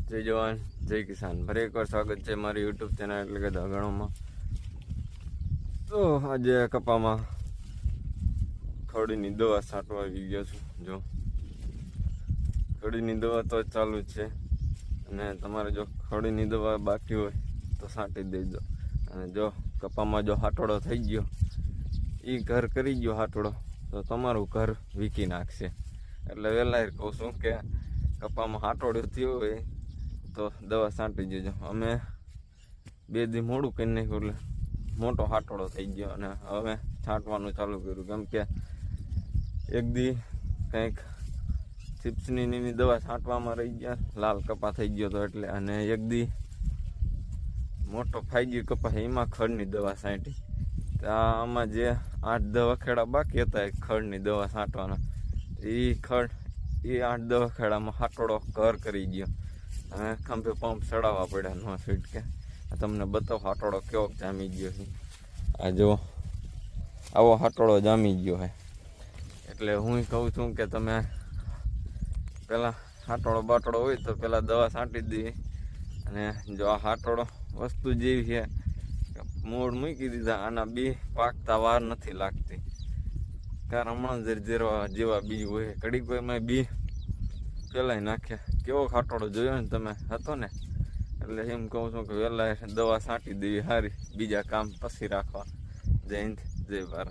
જય જવાન જય કિસાન. ફરી એકવાર સ્વાગત છે મારી યુટ્યુબ ચેનલ એટલે કે દગણોમાં. તો આજે કપામાં ખડીની દવા છાંટવા આવી ગયો છું. જો ખડીની દવા તો ચાલુ જ છે, અને તમારે જો ખડીની દવા બાકી હોય તો છાંટી દેજો. અને જો કપામાં જો હાટોડો થઈ ગયો, એ ઘર કરી ગયો હાટોડો, તો તમારું ઘર વીકી નાખશે. એટલે વહેલા કહું છું કે કપામાં હાટોડો થયો હોય તો દવા છાંટી દેજો. અમે 2 દી મોડું કરી નાખ્યું એટલે મોટો હાટોડો થઈ ગયો, અને હવે છાંટવાનું ચાલુ કર્યું. કેમ કે 1 દી કંઈક ચિપ્સની દવા છાંટવામાં રહી ગયા, લાલ કપા થઈ ગયો તો એટલે. અને 1 દી મોટો ફાઈ કપા એમાં ખડની દવા છાંટી. આમાં જે 8-10 ખેડા બાકી હતા એ ખડની દવા છાંટવાના, એ 8-10 ખેડામાં હાટોડો ઘર કરી ગયો. અને ખંભે પંપ ચડાવવા પડ્યા નો છૂટકે. તમને બતાવો હાટોડો કેવો જામી ગયો છે. આ જો આવો હાટોડો જામી ગયો છે. એટલે હું કહું છું કે તમે પહેલાં હાટોડો બાટોડો હોય તો પહેલાં દવા છાંટી દઈએ. અને જો આ હાટોડો વસ્તુ જેવી છે, મૂળ મૂકી દીધા, આના બી પાકતા વાર નથી લાગતી. કારણ હમણાં જેવા બી હોય, ઘડીક કોઈમાં બી પેલાય નાખ્યા. કેવો હાટોડો જોયો ને તમે હતો ને, એટલે એમ કહું છું કે વહેલા દવા છાંટી દેવી સારી, બીજા કામ પછી રાખવા. જય હિન્દ, જય ભારત.